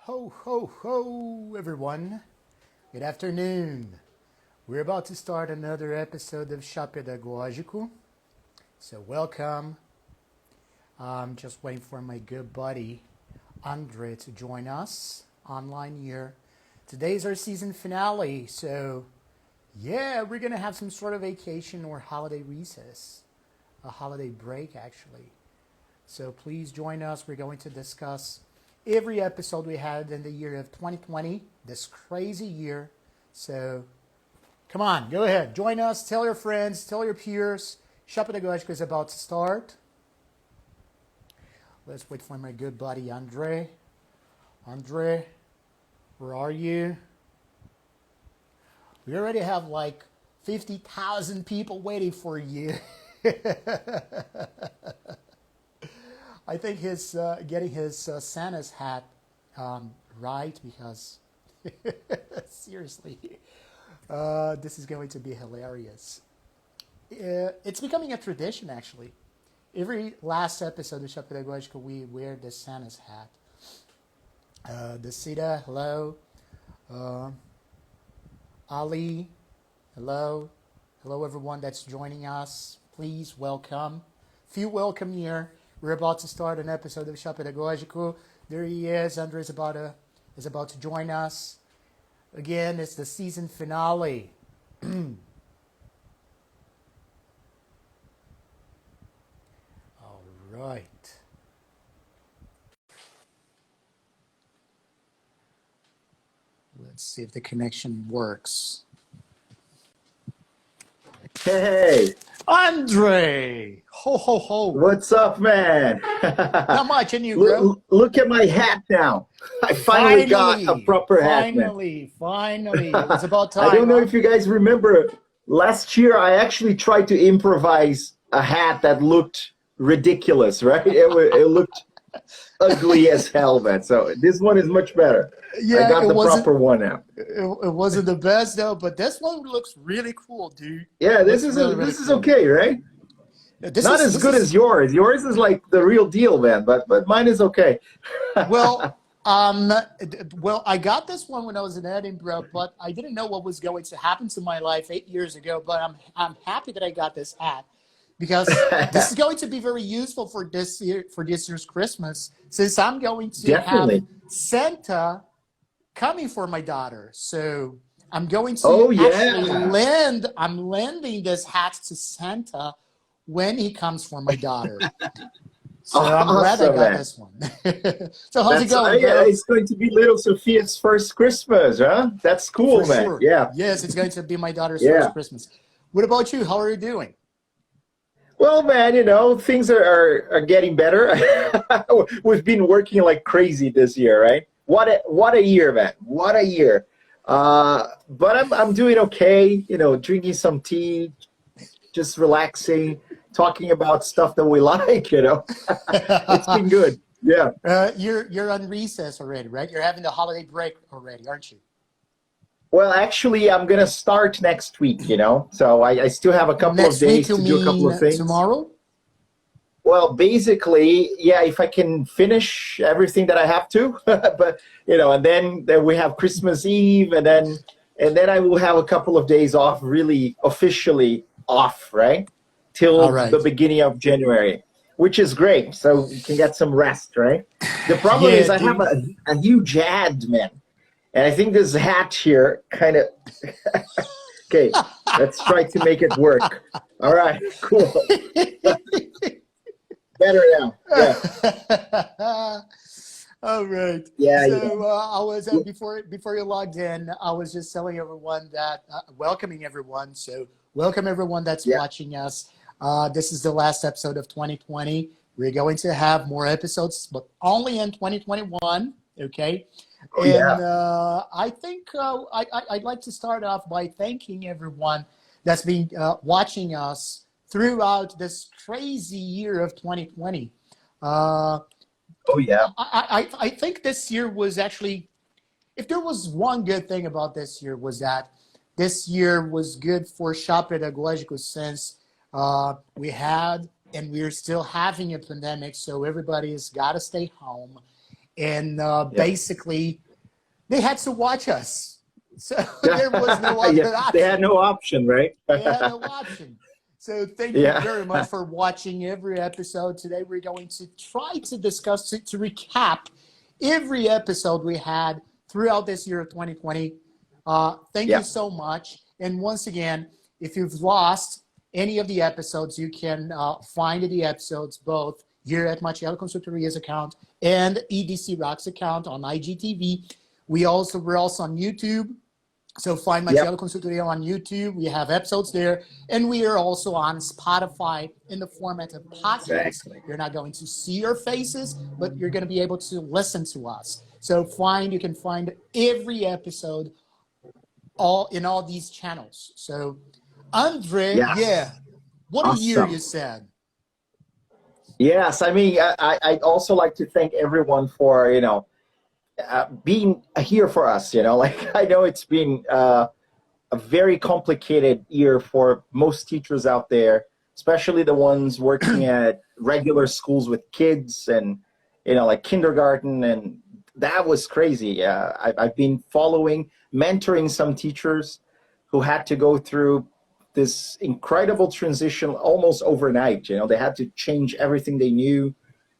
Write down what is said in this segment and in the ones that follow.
Ho, ho, ho, everyone. Good afternoon. We're about to start another episode of Chá Pedagógico. So, welcome. I'm just waiting for my good buddy, Andre, to join us online here. Today's our season finale. So, yeah, we're going to have some sort of vacation or holiday recess, a holiday break, actually. So, please join us. We're going to discuss every episode we had in the year of 2020, this crazy year. So come on, go ahead, join us, tell your friends, tell your peers. Chá Pedagógico is about to start. Let's wait for my good buddy Andre. Andre, where are you? We already have like 50,000 people waiting for you. I think he's getting his Santa's hat right because seriously, this is going to be hilarious. It's becoming a tradition, actually. Every last episode of Chá Pedagógico, we wear this Santa's hat. Desida, hello. Ali, hello. Hello, everyone that's joining us. Please welcome. Feel welcome here. We're about to start an episode of Chá Pedagógico. There he is. Andre is about to join us. Again, it's the season finale. All right. Let's see if the connection works. Hey, Andre! Ho, ho, ho. what's up, man? Not much, and you, bro? Look at my hat now. I finally got a proper hat, man. Finally. It was about time. I don't know huh? if you guys remember, last year I actually tried to improvise a hat that looked ridiculous, right? It looked ugly as hell, man. So this one is much better. Yeah, I got the proper one now. It wasn't the best though, but this one looks really cool, dude. Yeah, It this looks is really, really this is cool. okay, right? Not as good as yours. Yours is like the real deal, man. But mine is okay. Well, I got this one when I was in Edinburgh, but I didn't know what was going to happen to my life 8 years ago. But I'm happy that I got this hat because this is going to be very useful for this year's Christmas, since I'm going to have Definitely. Santa coming for my daughter. So I'm going to Oh, actually yeah. I'm lending this hat to Santa when he comes for my daughter. So I'm glad I Awesome, got man. this one. So how's it going, Yeah, bro? it's going to be little Sophia's first Christmas, huh? That's For cool, man. sure. Yeah, Yes, it's going to be my daughter's first yeah. Christmas. What about you? How are you doing? Well, man, things are getting better. We've been working like crazy this year, right? What a year, man. What a year. But I'm doing okay, drinking some tea, just relaxing, talking about stuff that we like, It's been good. Yeah. You're on recess already, right? You're having the holiday break already, aren't you? Well, actually, I'm going to start next week, So I still have a couple of Next week, days you to do a couple of mean things. tomorrow? Well, basically, yeah, if I can finish everything that I have to, but and then we have Christmas Eve, and then I will have a couple of days off, really officially off, right? All Till right. the beginning of January, which is great. So you can get some rest, right? The problem Yeah, is I have dude. a huge ad, man. And I think this hat here kind of, okay, let's try to make it work. All right, cool. Better now. Yeah. All right. Yeah. So I was before you logged in, I was just telling everyone that welcoming everyone. So welcome everyone that's Yeah. watching us. This is the last episode of 2020. We're going to have more episodes, but only in 2021. Okay. Oh, And yeah. I think I'd like to start off by thanking everyone that's been watching us throughout this crazy year of 2020. Uh, Oh, yeah. I think this year was actually, if there was one good thing about this year, was that this year was good for Chá Pedagógico, since we had and we're still having a pandemic, so everybody's got to stay home. and Yeah. basically they had to watch us. So there was no other Yeah, they had option. no option, right? They had no option. So thank you Yeah. very much for watching every episode. Today we're going to try to discuss, to recap every episode we had throughout this year of 2020. Thank you Yeah. so much. And once again, if you've lost any of the episodes, you can find the episodes both here at Marcelo Consultoria's account and EDC Rock's account on IGTV. We're also on YouTube. So find Yep. Marcelo Consultoria on YouTube. We have episodes there. And we are also on Spotify in the format of podcasts. Exactly. You're not going to see our faces, but you're going to be able to listen to us. So you can find every episode all in all these channels. So Andre, yeah, Yes. what a year you Awesome. said. Yes. I mean, I'd also like to thank everyone for, being here for us, like I know it's been a very complicated year for most teachers out there, especially the ones working at regular schools with kids and, like kindergarten. And that was crazy. I've been mentoring some teachers who had to go through this incredible transition almost overnight. They had to change everything they knew.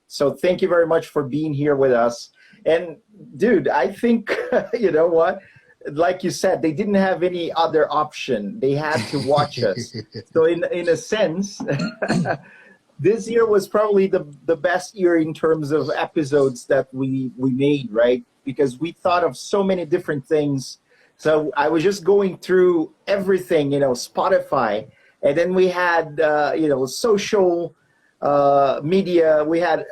So thank you very much for being here with us. And dude, I think, you know what? Like you said, they didn't have any other option. They had to watch us. So in a sense, this year was probably the best year in terms of episodes that we made, right? Because we thought of so many different things. So I was just going through everything, Spotify, and then we had, social media. We had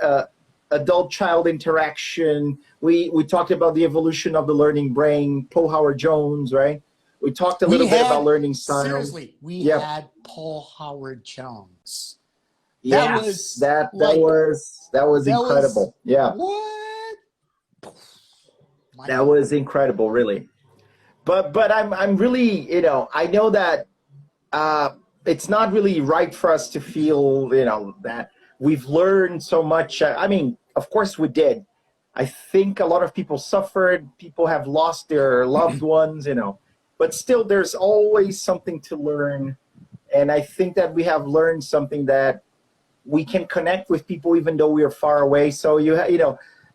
adult-child interaction. We talked about the evolution of the learning brain, Paul Howard-Jones, right? We talked a little bit about learning styles. Seriously, we had Paul Howard-Jones. Yes, that was incredible. Yeah. What? That was incredible, really. But I'm really, I know that it's not really right for us to feel, that we've learned so much. I mean, of course we did. I think a lot of people suffered. People have lost their loved ones, but still there's always something to learn. And I think that we have learned something that we can connect with people even though we are far away. So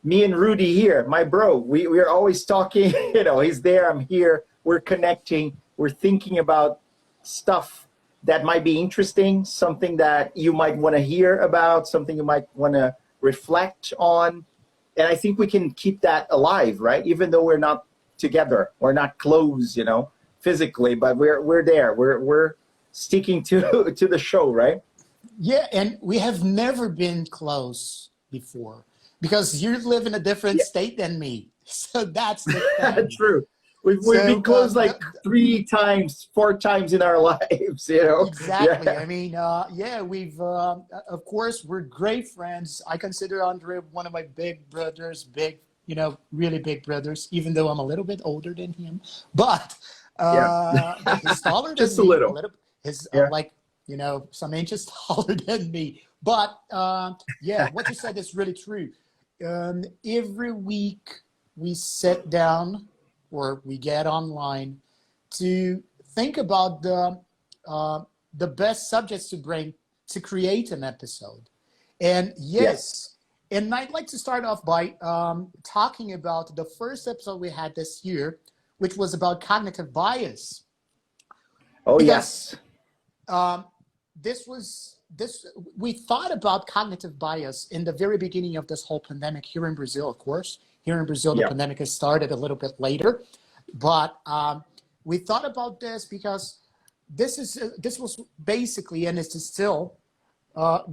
me and Rudy here, my bro, we're always talking, he's there, I'm here, we're connecting, we're thinking about stuff that might be interesting, something that you might want to hear about, something you might want to reflect on. And I think we can keep that alive, right? Even though we're not together, we're not close, physically, but we're there. We're sticking to the show, right? Yeah, and we have never been close before because you live in a different state than me. So that's the thing. True. We've been close like 3 times, 4 times in our lives, Exactly. Yeah. I mean, we've, of course, we're great friends. I consider Andre one of my big brothers, really big brothers, even though I'm a little bit older than him. But he's taller than Just me. a little. He's some inches taller than me. But what you said is really true. Every week we sit down or we get online to think about the best subjects to bring to create an episode. And and I'd like to start off by talking about the first episode we had this year, which was about cognitive bias. Oh, because, we thought about cognitive bias in the very beginning of this whole pandemic here in Brazil, of course. Here in Brazil, the pandemic has started a little bit later. But we thought about this because this was basically, and it's still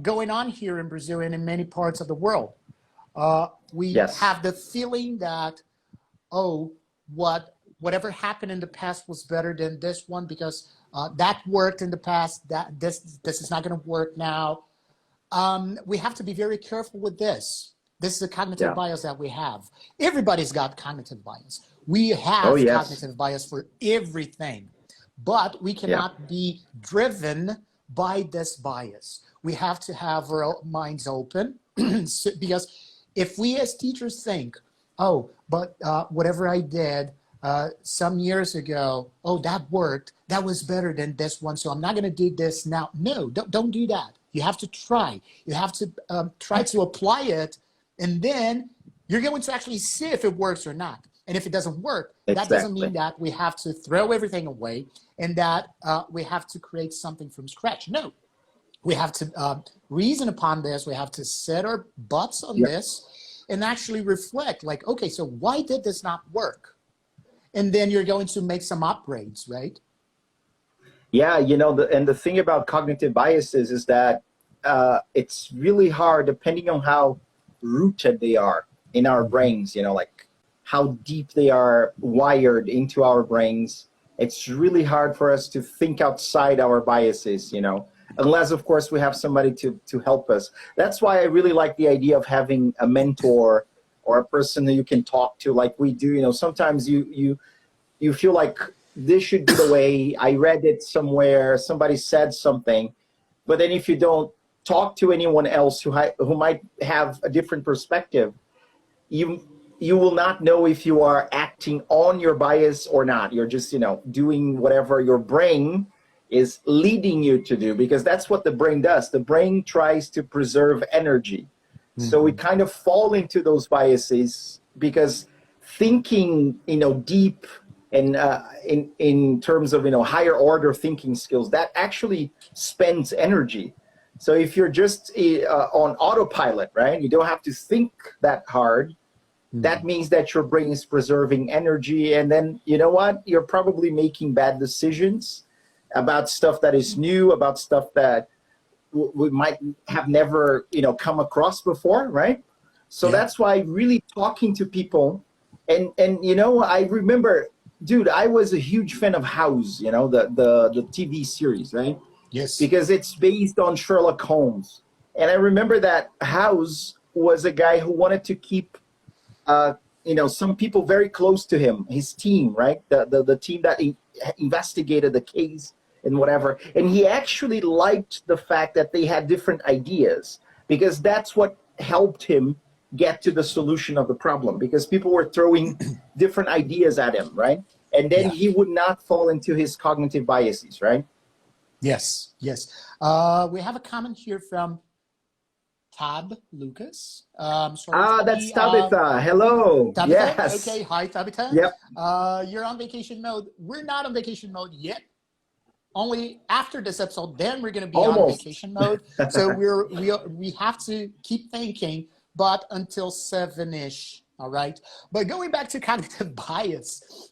going on here in Brazil and in many parts of the world. We have the feeling that, whatever happened in the past was better than this one because that worked in the past. That this is not going to work now. We have to be very careful with this. This is a cognitive bias that we have. Everybody's got cognitive bias. We have cognitive bias for everything, but we cannot be driven by this bias. We have to have our minds open because if we as teachers think oh, but whatever I did some years ago, oh, that worked. That was better than this one. So I'm not going to do this now. No, don't do that. You have to try. You have to try to apply it. And then you're going to actually see if it works or not. And if it doesn't work, that doesn't mean that we have to throw everything away and that we have to create something from scratch. No, we have to reason upon this. We have to set our butts on this and actually reflect like, okay, so why did this not work? And then you're going to make some upgrades, right? Yeah, you know, and the thing about cognitive biases is that it's really hard, depending on how rooted they are in our brains, you know, like how deep they are wired into our brains. It's really hard for us to think outside our biases, you know, unless, of course, we have somebody to help us. That's why I really like the idea of having a mentor or a person that you can talk to like we do. You know, sometimes you feel like this should be the way. I read it somewhere, somebody said something, but then if you don't talk to anyone else who might have a different perspective, you will not know if you are acting on your bias or not. You're just, you know, doing whatever your brain is leading you to do, because that's what the brain does. The brain tries to preserve energy. So we kind of fall into those biases because thinking, you know, deep and in terms of, you know, higher order thinking skills, that actually spends energy. So if you're just on autopilot, right, you don't have to think that hard. That means that your brain is preserving energy. And then, you know what? You're probably making bad decisions about stuff that is new, about stuff that we might have never, you know, come across before, right? So that's why really talking to people. And you know, I remember, dude, I was a huge fan of House, you know, the TV series, right? Yes. Because it's based on Sherlock Holmes. And I remember that House was a guy who wanted to keep you know, some people very close to him, his team, right? The team that investigated the case and whatever. And he actually liked the fact that they had different ideas, because that's what helped him get to the solution of the problem, because people were throwing different ideas at him, right? And then he would not fall into his cognitive biases, right? Yes, yes. We have a comment here from Tab Lucas. That's Tabitha. Hello. Tabitha? Yes. Okay, hi Tabitha. Yep. You're on vacation mode. We're not on vacation mode yet. Only after this episode, then we're going to be on vacation mode. So we have to keep thinking, but until 7-ish. All right. But going back to cognitive bias,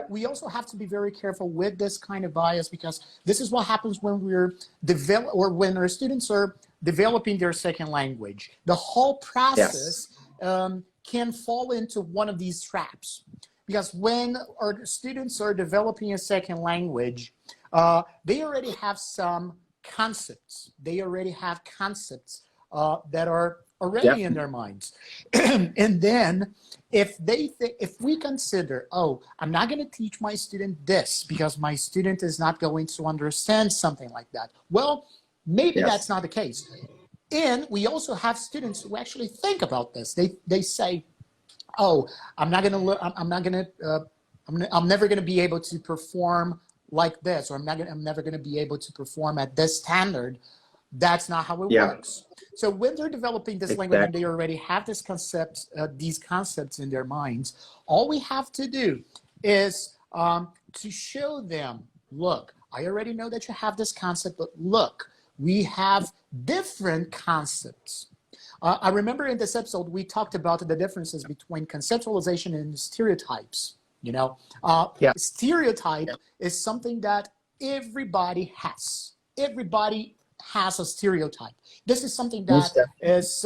we also have to be very careful with this kind of bias, because this is what happens when when our students are developing their second language. The whole process can fall into one of these traps, because when our students are developing a second language, they already have some concepts. They already have concepts that are already in their minds. And then if we consider, oh, I'm not going to teach my student this because my student is not going to understand something like that. Well, maybe that's not the case. And we also have students who actually think about this. They say, oh, I'm never going to be able to perform like this, or I'm never going to be able to perform at this standard. That's not how it works. So when they're developing this language and they already have this concept, these concepts in their minds, all we have to do is to show them, look, I already know that you have this concept, but look, we have different concepts. I remember in this episode, we talked about the differences between conceptualization and stereotypes. You know, stereotype is something that everybody has. Everybody has a stereotype. This is something that is,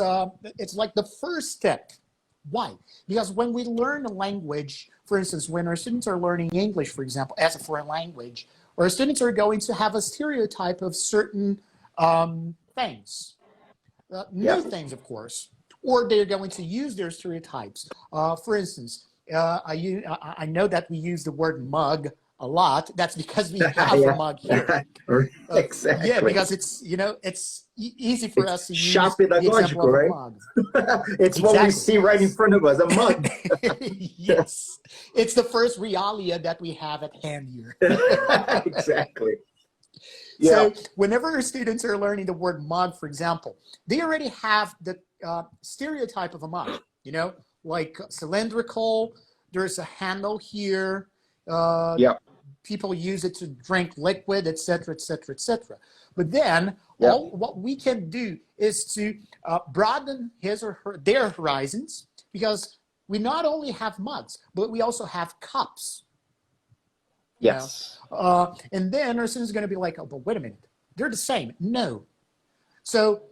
it's like the first step. Why? Because when we learn a language, for instance, when our students are learning English, for example, as a foreign language, our students are going to have a stereotype of certain things, new things, of course, or they're going to use their stereotypes. For instance, I know that we use the word mug a lot, that's because we have a Yeah. mug here. Exactly. Yeah, because it's easy for It's us to Chá use the example Pedagógico, of a right? mug. It's what we Exactly. see right in front of us, a mug. Yes, it's the first realia that we have at hand here. Exactly. Yeah. So whenever our students are learning the word mug, for example, they already have the stereotype of a mug, like cylindrical, there's a handle here, uh, Yeah. people use it to drink liquid, etc., etc., etc. But then Yeah. all what we can do is to broaden their horizons, because we not only have mugs, but we also have cups. Yes. And then our students are going to be like, oh, but wait a minute, they're the same. No. So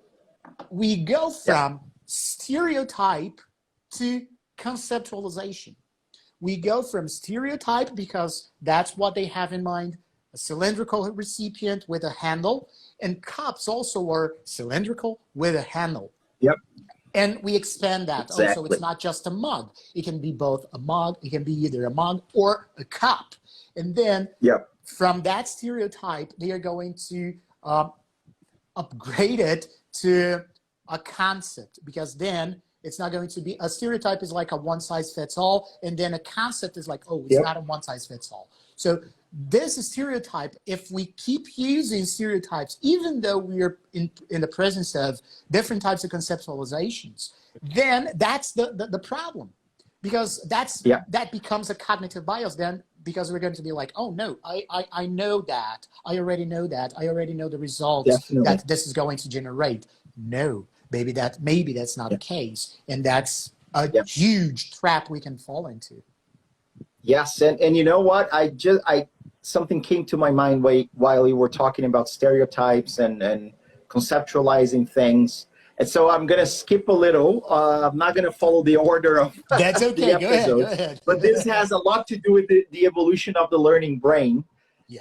we go from stereotype to conceptualization. We go from stereotype because that's what they have in mind, a cylindrical recipient with a handle, and cups also are cylindrical with a handle. Yep. And we expand that. Exactly. Also, it's not just a mug. It can be both a mug, it can be either a mug or a cup. And then from that stereotype, they are going to upgrade it to a concept, because then it's not going to be, a stereotype is like a one size fits all, and then a concept is like, oh, it's not a one size fits all. So this is stereotype. If we keep using stereotypes, even though we are in the presence of different types of conceptualizations, then that's the problem, because that becomes a cognitive bias then, because we're going to be like, oh no, I know that, I already know that, I already know the results that this is going to generate. No, maybe that's not the case, and that's a huge trap we can fall into. Yes, and you know what? Something came to my mind while you were talking about stereotypes and conceptualizing things. And so I'm going to skip a little. I'm not going to follow the order of that's okay. the episodes. Go ahead. But this has a lot to do with the evolution of the learning brain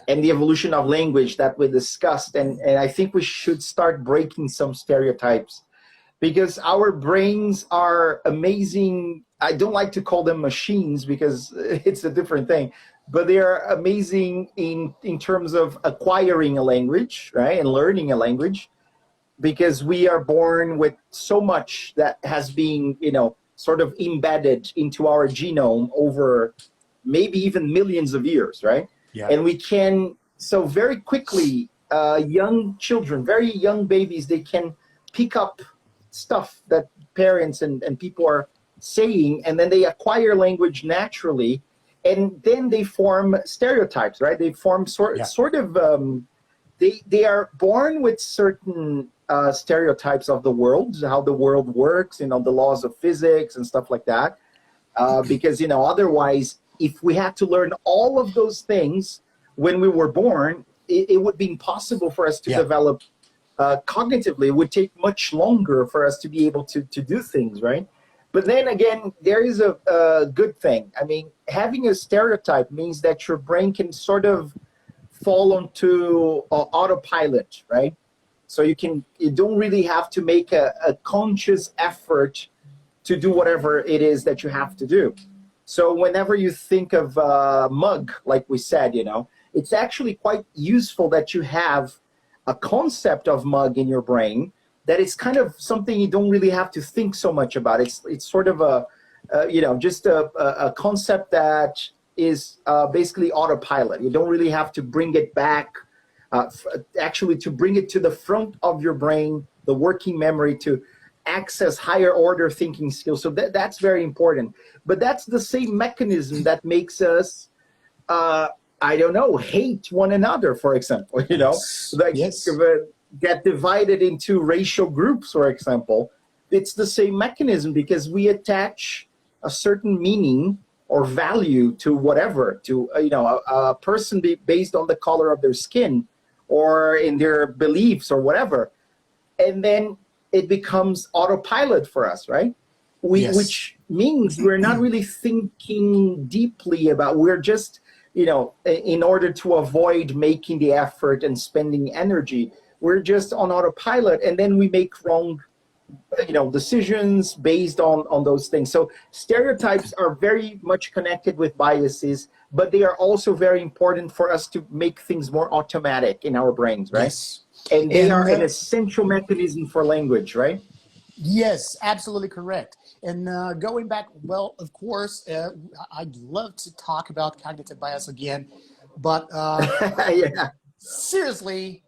and the evolution of language that we discussed. And I think we should start breaking some stereotypes, because our brains are amazing. I don't like to call them machines because it's a different thing, but they are amazing in terms of acquiring a language, right, and learning a language, because we are born with so much that has been, sort of embedded into our genome over maybe even millions of years, right? Yeah. And we can, so very quickly, young children, very young babies, they can pick up stuff that parents and people are saying, and then they acquire language naturally, and then they form stereotypes, right? They form sort of, they are born with certain stereotypes of the world, how the world works, the laws of physics and stuff like that. Because, otherwise, if we had to learn all of those things when we were born, it would be impossible for us to develop cognitively. It would take much longer for us to be able to do things, right? But then again, there is a good thing. I mean, having a stereotype means that your brain can sort of fall onto autopilot, right? So you don't really have to make a conscious effort to do whatever it is that you have to do. So whenever you think of mug, like we said, it's actually quite useful that you have a concept of mug in your brain, that it's kind of something you don't really have to think so much about. It's sort of just a concept that is basically autopilot. You don't really have to bring it back, actually to bring it to the front of your brain, the working memory, to access higher order thinking skills. So that's very important. But that's the same mechanism that makes us, hate one another, for example, get divided into racial groups, for example. It's the same mechanism, because we attach a certain meaning or value to whatever, to a person based on the color of their skin or in their beliefs or whatever. And then it becomes autopilot for us, right? Which means we're not really thinking deeply about, we're just, in order to avoid making the effort and spending energy, we're just on autopilot, and then we make wrong decisions based on those things. So stereotypes are very much connected with biases, but they are also very important for us to make things more automatic in our brains, right? Yes. And they are an And essential mechanism for language, right? yes, absolutely correct. And going back, well, of course, I'd love to talk about cognitive bias again, but Yeah. seriously,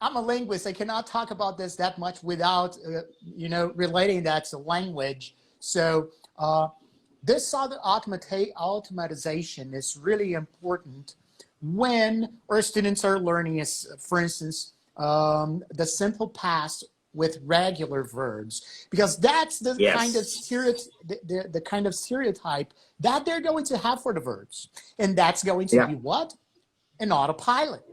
I'm a linguist. I cannot talk about this that much without, relating that to language. So this sort of automatization is really important when our students are learning, as for instance, the simple past with regular verbs, because that's the kind of Yes. stereotype, the kind of stereotype that they're going to have for the verbs, and that's going to Yeah. be what? An autopilot.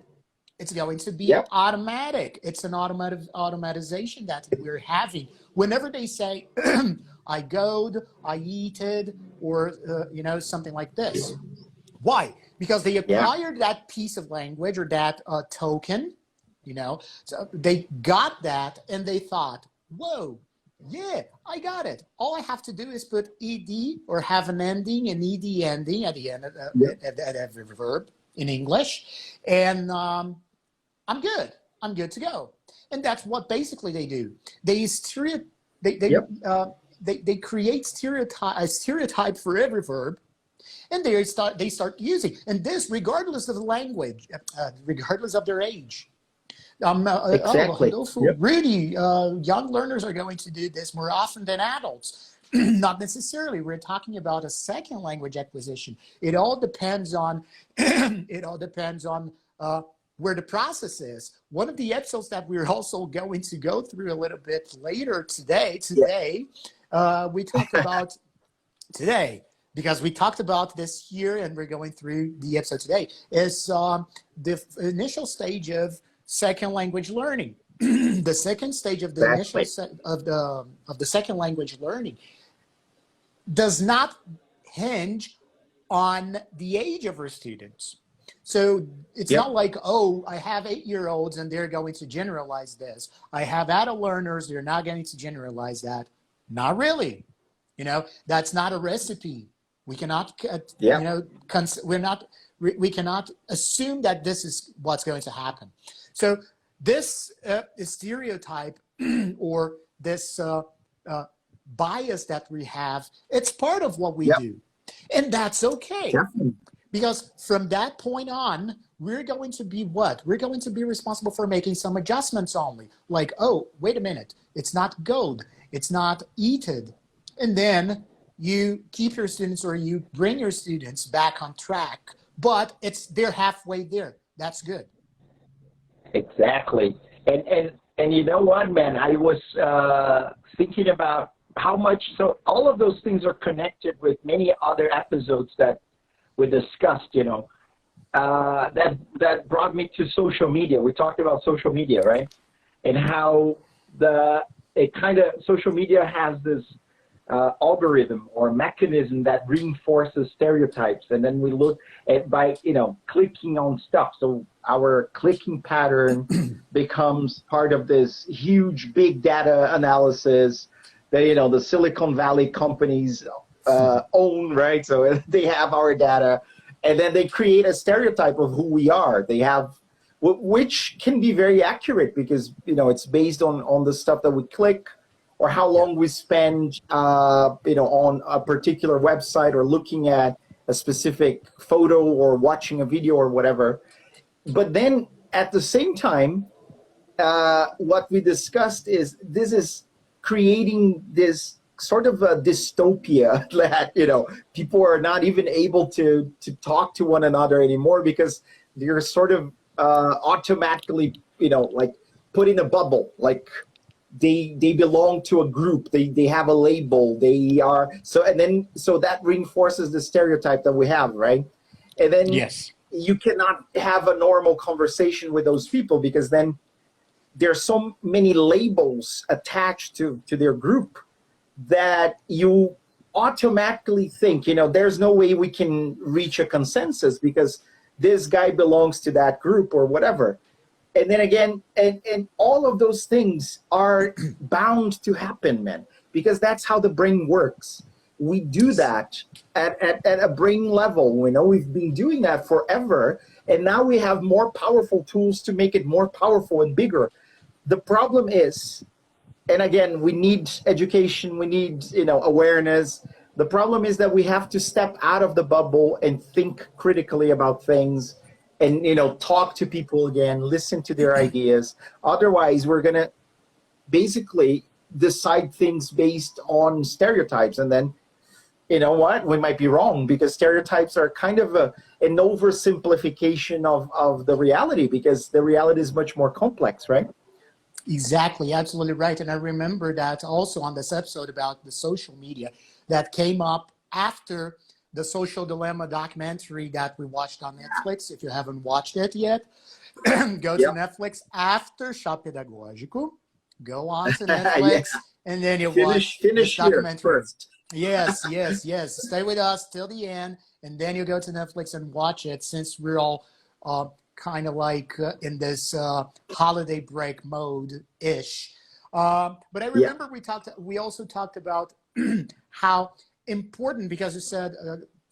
It's going to be Yep. automatic. It's an automatization that we're having. Whenever they say, I goed, I eated, or, something like this. Why? Because they Yeah. acquired that piece of language or that token, so they got that and they thought, whoa, yeah, I got it. All I have to do is put ed or have an ending, an ed ending at the end of every verb in English, and I'm good. I'm good to go. And that's what basically they do. They Yep. they create a stereotype for every verb, and they start using, and this regardless of the language, regardless of their age. Exactly. Those who Yep. really young learners are going to do this more often than adults. Not necessarily. We're talking about a second language acquisition. It all depends on where the process is. One of the episodes that we're also going to go through a little bit later today, we talked about today, because we talked about this here and we're going through the episode today, is the initial stage of second language learning. The second stage of the initial Exactly. of the second language learning does not hinge on the age of our students. So it's Yep. not like, oh, I have 8-year-olds and they're going to generalize this. I have adult learners, they're not going to generalize that. Not really. That's not a recipe. We cannot, Yep. we cannot assume that this is what's going to happen. So this stereotype or this bias that we have, it's part of what we Yep. do. And that's okay. Definitely. Because from that point on, we're going to be what? We're going to be responsible for making some adjustments only. Like, oh, wait a minute. It's not gold. It's not eaten. And then you keep your students or you bring your students back on track. But they're halfway there. That's good. Exactly. And you know what, man? I was thinking about how much. So all of those things are connected with many other episodes that we discussed. That brought me to social media. We talked about social media, right? And how social media has this algorithm or mechanism that reinforces stereotypes, and then we look at by clicking on stuff. So our clicking pattern becomes part of this huge big data analysis that the Silicon Valley companies own, right? So they have our data, and then they create a stereotype of who we are. They have, which can be very accurate because it's based on the stuff that we click, or how long we spend, on a particular website, or looking at a specific photo, or watching a video, or whatever. But then at the same time, what we discussed is this is creating this sort of a dystopia that people are not even able to talk to one another anymore, because they're sort of automatically like put in a bubble, like they belong to a group, they have a label, they are so, and then so that reinforces the stereotype that we have, right? And then Yes. you cannot have a normal conversation with those people, because then there's so many labels attached to their group that you automatically think, there's no way we can reach a consensus because this guy belongs to that group or whatever. And then again, and all of those things are bound to happen, man, because that's how the brain works. We do that at a brain level. We know we've been doing that forever, and now we have more powerful tools to make it more powerful and bigger. The problem is, and again, we need education, we need, awareness. The problem is that we have to step out of the bubble and think critically about things, and talk to people again, listen to their ideas. Otherwise, we're gonna basically decide things based on stereotypes, and then you know what, we might be wrong, because stereotypes are kind of an oversimplification of the reality, because the reality is much more complex, right? Exactly, absolutely right. And I remember that also on this episode about the social media that came up after the Social Dilemma documentary that we watched on Netflix. If you haven't watched it yet, go to Netflix after Chá Pedagógico. Go on to Netflix, and then you watch this documentary. First. Yes. Stay with us till the end, and then you go to Netflix and watch it, since we're all kind of like in this holiday break mode-ish. But I remember we also talked about how important, because you said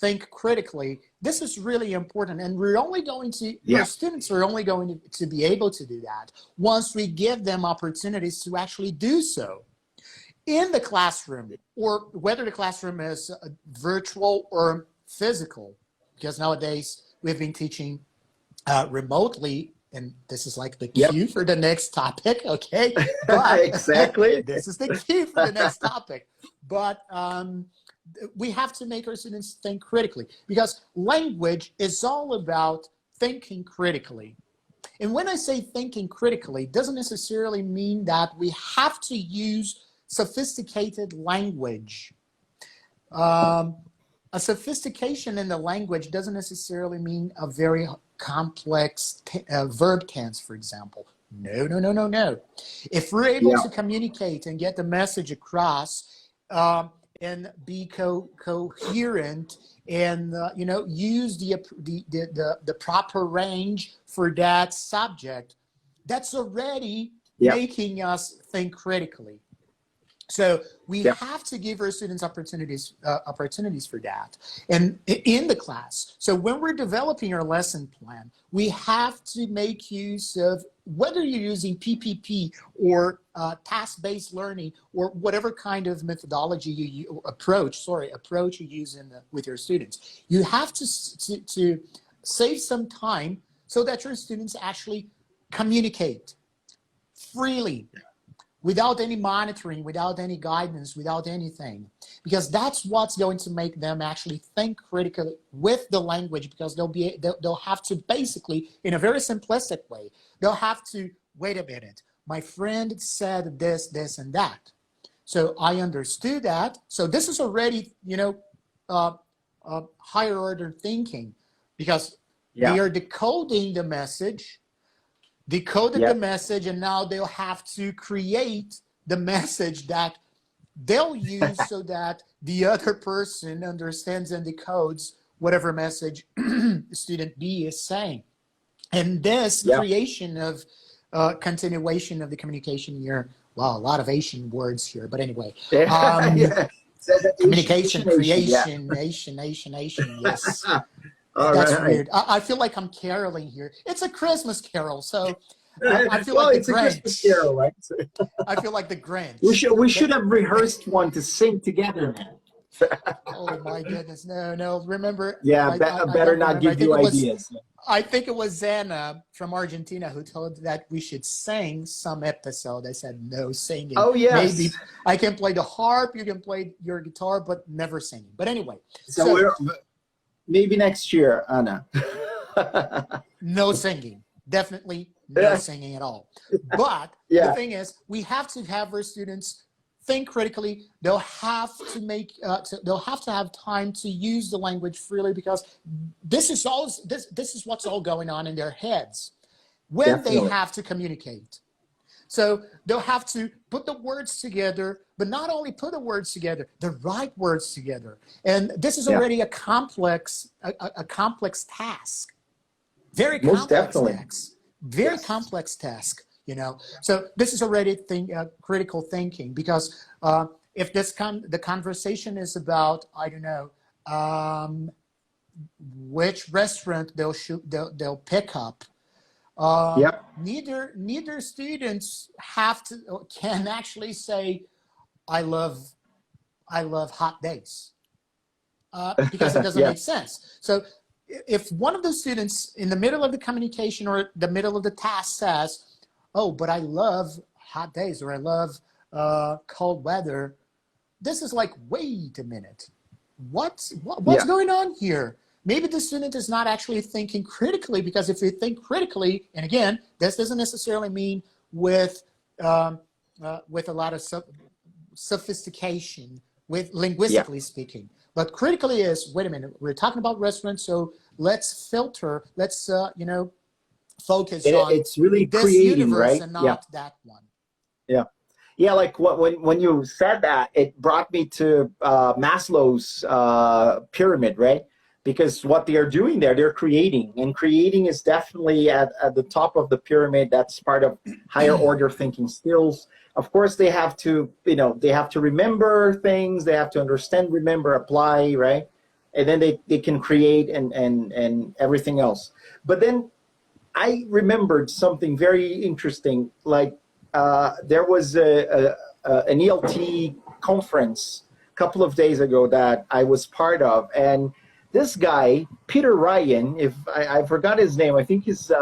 think critically. This is really important, and we're only going to, our students are only going to be able to do that once we give them opportunities to actually do so in the classroom, or whether the classroom is virtual or physical, because nowadays we've been teaching remotely, and this is like the cue for the next topic, okay? But exactly. This is the cue for the next topic. But we have to make our students think critically, because language is all about thinking critically. And when I say thinking critically, it doesn't necessarily mean that we have to use sophisticated language. A sophistication in the language doesn't necessarily mean a very complex verb tense, for example. No. If we're able to communicate and get the message across and be coherent and use the proper range for that subject, that's already making us think critically. So we have to give our students opportunities for that, and in the class. So when we're developing our lesson plan, we have to make use of, whether you're using PPP or task-based learning, or whatever kind of methodology approach you use with your students. You have to save some time so that your students actually communicate freely, without any monitoring, without any guidance, without anything. Because that's what's going to make them actually think critically with the language, because they'll have to basically, in a very simplistic way, they'll have to, wait a minute, my friend said this, this, and that. So I understood that. So this is already, higher order thinking, because they are decoding the message, the message, and now they'll have to create the message that they'll use so that the other person understands and decodes whatever message student B is saying. And this creation of continuation of the communication here, well, a lot of Asian words here, but anyway. Communication, creation, nation, yes. That's weird. I feel like I'm caroling here. It's a Christmas carol, so I feel like the Grinch. Christmas carol, right? I feel like the Grinch. We should have rehearsed one to sing together, man. Oh my goodness, no. Remember? Yeah, better not give you ideas. I think it was Zana from Argentina who told that we should sing some episode. I said no singing. Oh yes. Maybe I can play the harp, you can play your guitar, but never singing. But anyway. So maybe next year, Anna. No singing. Definitely no singing at all. But the thing is, we have to have our students think critically. They'll have to have time to use the language freely, because this is what's all going on in their heads when they have to communicate. So they'll have to put the words together, but not only put the words together, the right words together. And this is already a complex task. Very complex task. very Yes. complex task, you know. So this is already critical thinking, because if the conversation is about, I don't know, which restaurant they'll pick up, Yep. neither students have to can actually say, I love hot days, because it doesn't Yeah. make sense. So if one of the students in the middle of the communication or the middle of the task says, oh, but I love hot days, or I love cold weather, this is like, wait a minute, what's Yeah. going on here? Maybe the student is not actually thinking critically, because if you think critically, and again, this doesn't necessarily mean with a lot of sophistication, with Yeah. linguistically speaking, but critically is, wait a minute, we're talking about restaurants, so let's filter, let's focus on It's really this creating, universe right? and Yeah. not that one. Yeah. Yeah, like when you said that, it brought me to Maslow's pyramid, right? Because what they are doing there, they're creating, and creating is definitely at the top of the pyramid. That's part of higher order thinking skills. Of course, they have to, they have to remember things, they have to understand, remember, apply, right? And then they can create and everything else. But then I remembered something very interesting. Like there was an ELT conference a couple of days ago that I was part of, and this guy Peter Ryan, if I forgot his name, I think he's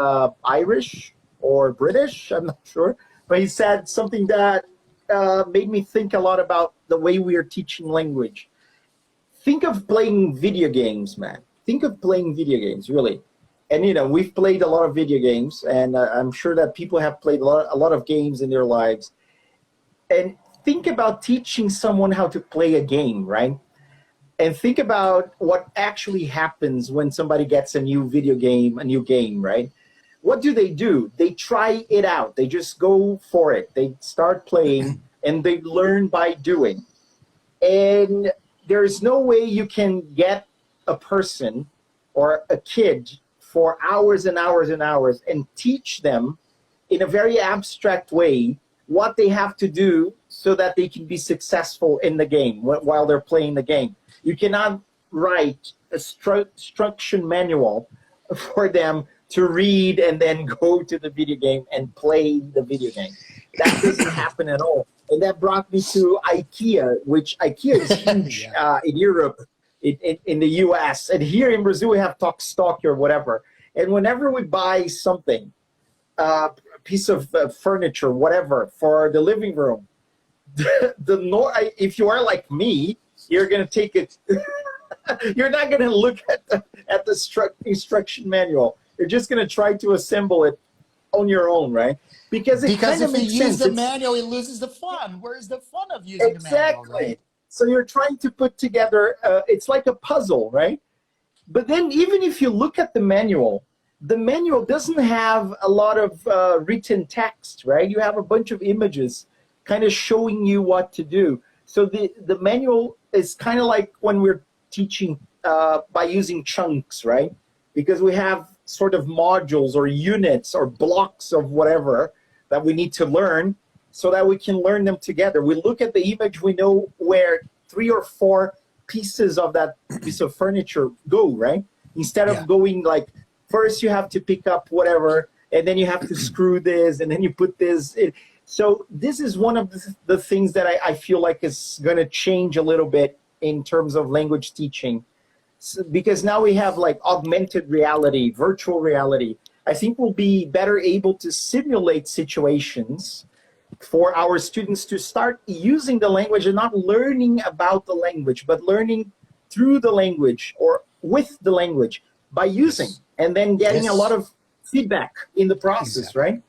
Irish or British, I'm not sure, but he said something that made me think a lot about the way we are teaching language. Think of playing video games, man. Think of playing video games, really. And we've played a lot of video games, and I'm sure that people have played a lot of games in their lives. And think about teaching someone how to play a game, right? And think about what actually happens when somebody gets a new game, right? What do? They try it out. They just go for it. They start playing, and they learn by doing. And there is no way you can get a person or a kid for hours and hours and hours and teach them in a very abstract way what they have to do so that they can be successful in the game while they're playing the game. You cannot write a instruction manual for them to read and then go to the video game and play the video game. That doesn't happen at all. And that brought me to IKEA, which IKEA is huge Yeah. in Europe, in the US. And here in Brazil, we have stock or whatever. And whenever we buy something, a piece of furniture, whatever, for the living room, if you are like me, you're going to take it. You're not going to look at the instruction manual. You're just going to try to assemble it on your own, right? Because it kind of If you makes use sense. the manual, it loses the fun. Where's the fun of using the manual, Exactly. right? So you're trying to put together, it's like a puzzle, right? But then even if you look at the manual doesn't have a lot of written text, right? You have a bunch of images kind of showing you what to do. So the manual is kind of like when we're teaching by using chunks, right? Because we have sort of modules or units or blocks of whatever that we need to learn so that we can learn them together. We look at the image, we know where 3 or 4 pieces of that piece of furniture go, right? Instead of going like, first you have to pick up whatever, and then you have to screw this, and then you put this in. So this is one of the things that I feel like is going to change a little bit in terms of language teaching. So, because now we have like augmented reality, virtual reality. I think we'll be better able to simulate situations for our students to start using the language and not learning about the language, but learning through the language or with the language by using, and then getting a lot of feedback in the process, right?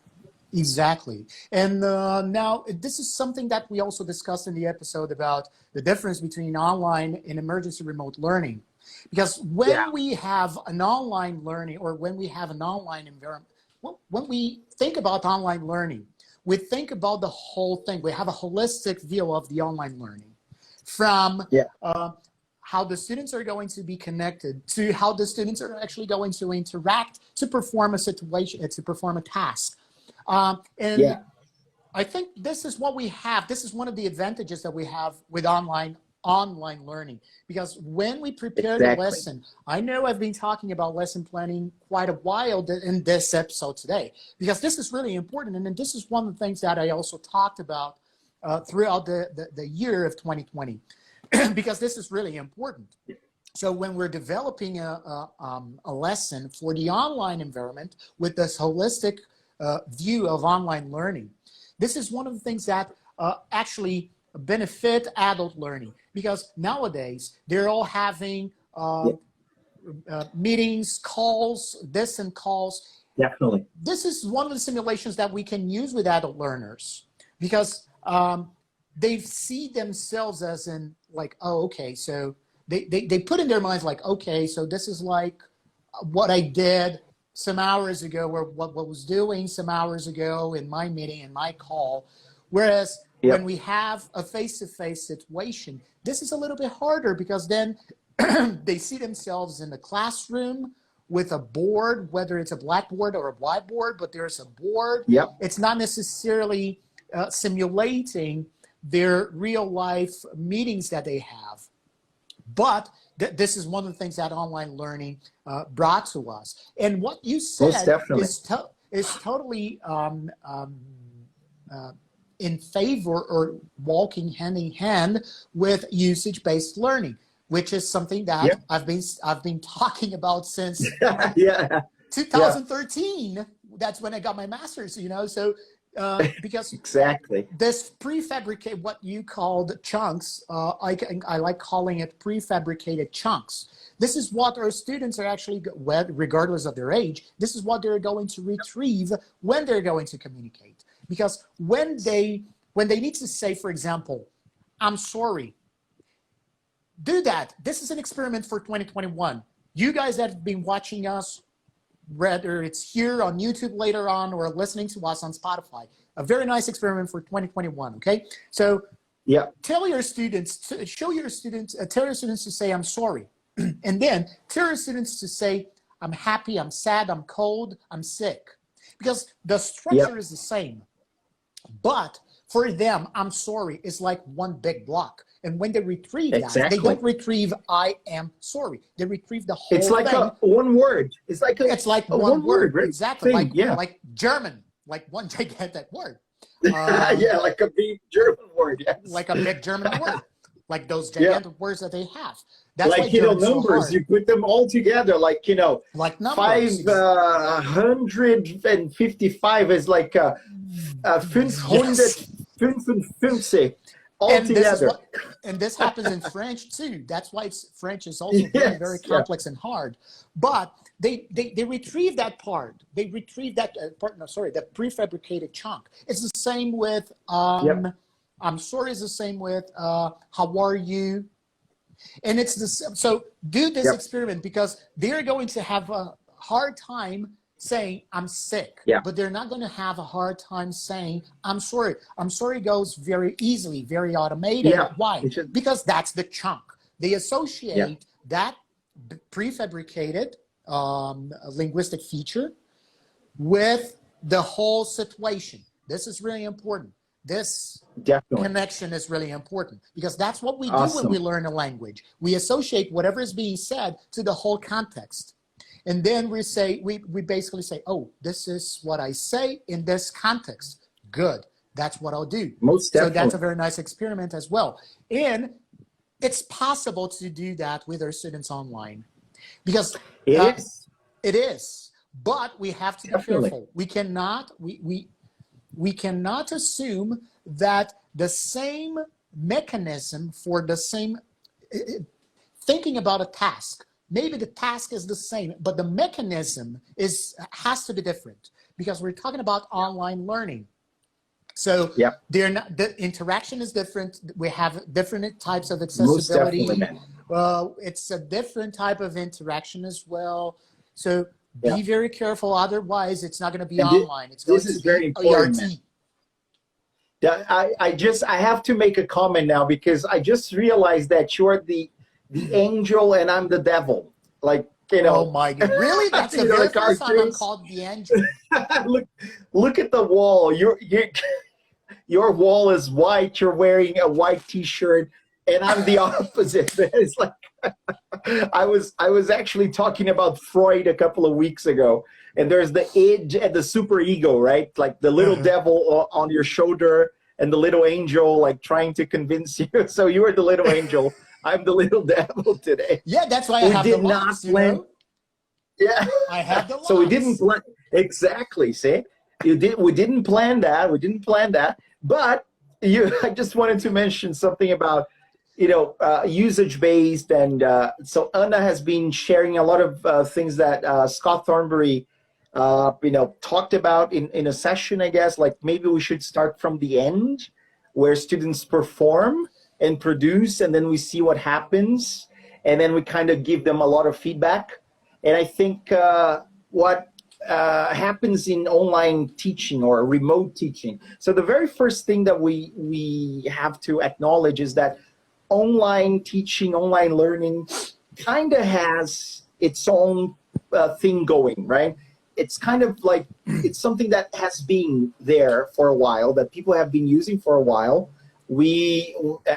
Exactly. And now this is something that we also discussed in the episode about the difference between online and emergency remote learning. Because when we have an online learning, or when we have an online environment, when we think about online learning, we think about the whole thing. We have a holistic view of the online learning, from how the students are going to be connected, to how the students are actually going to interact to perform a situation, to perform a task. And I think this is what we have. This is one of the advantages that we have with online learning, because when we prepare the lesson, I know I've been talking about lesson planning quite a while in this episode today, because this is really important. And then this is one of the things that I also talked about throughout the year of 2020, because this is really important. So when we're developing a lesson for the online environment with this holistic view of online learning, this is one of the things that actually benefit adult learning, because nowadays they're all having meetings, calls, distant calls. Definitely. This is one of the simulations that we can use with adult learners, because they see themselves as in like, oh, okay, so they put in their minds like, okay, so this is like what I did some hours ago, or what was doing some hours ago in my meeting, in my call. Whereas when we have a face-to-face situation, this is a little bit harder, because then they see themselves in the classroom with a board, whether it's a blackboard or a whiteboard, but there's a board. It's not necessarily simulating their real life meetings that they have. But this is one of the things that online learning brought to us. And what you said is totally in favor, or walking hand in hand with usage-based learning, which is something that I've been talking about since 2013. That's when I got my master's, you know. So because this prefabricate, what you called chunks, I like calling it prefabricated chunks. This is what our students are actually, regardless of their age, this is what they're going to retrieve when they're going to communicate. Because when they need to say, for example, I'm sorry, do that. This is an experiment for 2021. You guys that have been watching us, whether it's here on YouTube later on or listening to us on Spotify, a very nice experiment for 2021, okay? So tell your students, tell your students to say, I'm sorry. And then tell your students to say, I'm happy, I'm sad, I'm cold, I'm sick. Because the structure is the same. But for them, I'm sorry is like one big block. And when they retrieve that, they don't retrieve I am sorry. They retrieve the whole thing. It's like one word. It's like one word. Right? Exactly. Like German, like one gigantic word. Like a big German word. Yes. Like a big German word. Like those gigantic words that they have. That's like, you know, numbers, so you put them all together, like, you know, like numbers. 555 is like 555 all together. And this happens in French too. That's why French is also very, very complex and hard. But they retrieve that part. They retrieve that that prefabricated chunk. It's the same with I'm sorry is the same with how are you? And it's this. So do this experiment, because they're going to have a hard time saying I'm sick, but they're not going to have a hard time saying I'm sorry. I'm sorry goes very easily, very automated. Why? Because that's the chunk. They associate that prefabricated linguistic feature with the whole situation. This is really important. This connection is really important, because that's what we do when we learn a language. We associate whatever is being said to the whole context. And then we say, we basically say, oh, this is what I say in this context. Good. That's what I'll do. Most definitely. So that's a very nice experiment as well. And it's possible to do that with our students online, because it is. But we have to be careful. We cannot assume that the same mechanism for the same thinking about a task. Maybe the task is the same, but the mechanism has to be different, because we're talking about online learning. So the interaction is different. We have different types of accessibility. It's a different type of interaction as well. So be very careful. Otherwise, it's not going to be online. It's going to be very important. I have to make a comment now, because I just realized that you're the the angel and I'm the devil. Like, you know. Oh my God! Really? That's the very first time I'm called the angel. look at the wall. Your wall is white. You're wearing a white T-shirt, and I'm the opposite. It's like I was actually talking about Freud a couple of weeks ago, and there's the id and the super ego, right? Like the little devil on your shoulder and the little angel, like trying to convince you. So you are the little angel. I'm the little devil today. Yeah, that's why I have the locks, you know? Yeah, I have the locks. So we didn't plan exactly. See, we didn't plan that. But I just wanted to mention something about, you know, usage based, and so Anna has been sharing a lot of things that Scott Thornbury, you know, talked about in a session. I guess like maybe we should start from the end, where students perform and produce, and then we see what happens, and then we kind of give them a lot of feedback. And I think what happens in online teaching or remote teaching. So the very first thing that we have to acknowledge is that online teaching, online learning kind of has its own thing going, right? It's kind of like, it's something that has been there for a while, that people have been using for a while. We,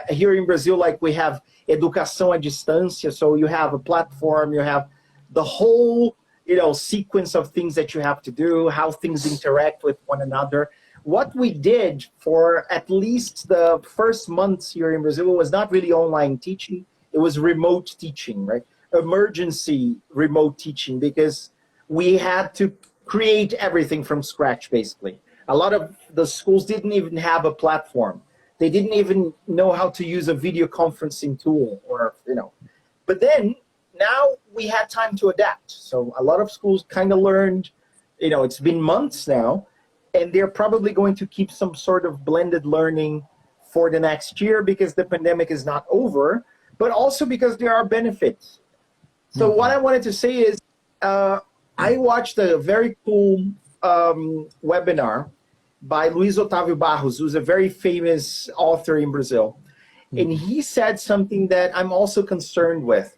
here in Brazil, like we have educação à distância, so you have a platform, you have the whole, you know, sequence of things that you have to do, how things interact with one another. What we did for at least the first months here in Brazil was not really online teaching, it was remote teaching, right? Emergency remote teaching, because we had to create everything from scratch, basically. A lot of the schools didn't even have a platform. They didn't even know how to use a video conferencing tool, or, you know. But then, now we had time to adapt. So a lot of schools kind of learned, you know, it's been months now, and they're probably going to keep some sort of blended learning for the next year because the pandemic is not over, but also because there are benefits. So what I wanted to say is, I watched a very cool webinar by Luiz Otávio Barros, who's a very famous author in Brazil. And he said something that I'm also concerned with,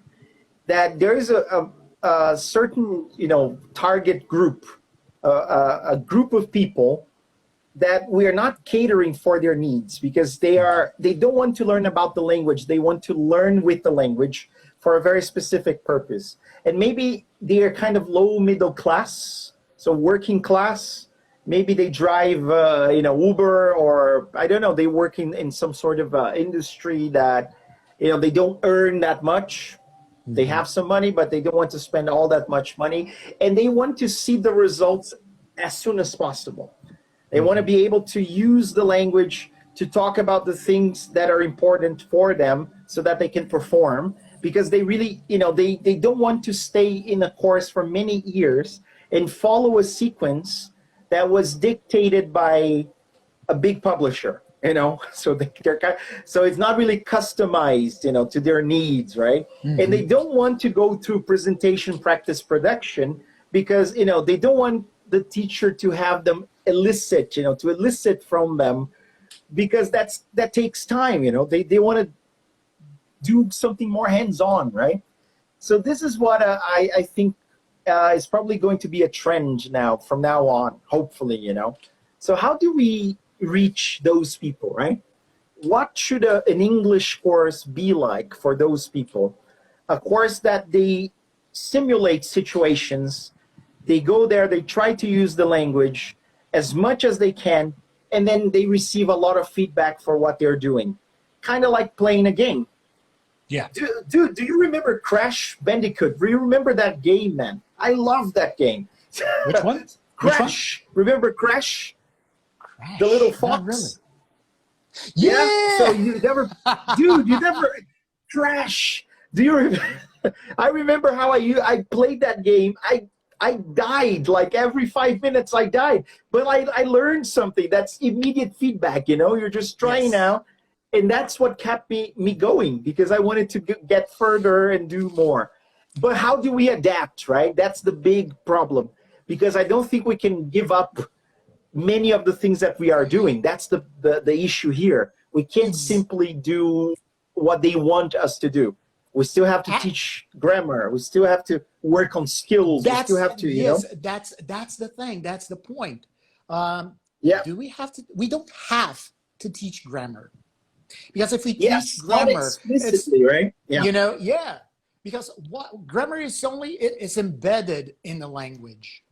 that there is a certain, you know, target group, a group of people that we are not catering for their needs, because they don't want to learn about the language. They want to learn with the language for a very specific purpose. And maybe they are kind of low middle class, so working class. Maybe they drive, you know, Uber, or I don't know, they work in some sort of industry that, you know, they don't earn that much. They have some money, but they don't want to spend all that much money. And they want to see the results as soon as possible. They want to be able to use the language to talk about the things that are important for them so that they can perform. Because they really, you know, they don't want to stay in a course for many years and follow a sequence that was dictated by a big publisher. You know, so so it's not really customized, you know, to their needs, right? And they don't want to go through presentation, practice, production, because, you know, they don't want the teacher to have them elicit, you know, to elicit from them, because that takes time, you know. They want to do something more hands-on, right? So this is what I think is probably going to be a trend now, from now on, hopefully, you know. So how do we reach those people, right? What should an English course be like for those people? A course that they simulate situations, they go there, they try to use the language as much as they can, and then they receive a lot of feedback for what they're doing. Kind of like playing a game. Yeah. Dude, do you remember Crash Bandicoot? Do you remember that game, man? I love that game. Which one? Crash. Which one? Remember Crash? The little fox. Not really. Yeah. So you never, dude, you never, Crash. Do you remember? I remember how I played that game. I died, like every 5 minutes I died. But I learned something. That's immediate feedback, you know? You're just trying out. And that's what kept me going, because I wanted to get further and do more. But how do we adapt, right? That's the big problem, because I don't think we can give up many of the things that we are doing. That's the issue here. We can't simply do what they want us to do. We still have to teach grammar. We still have to work on skills. We still have to, yes, you know. that's the thing. That's the point. Yeah. Do we have to? We don't have to teach grammar, because if we teach Yes, not grammar, it's, explicitly, right? Yeah. you know, yeah, because what grammar is only, it's embedded in the language.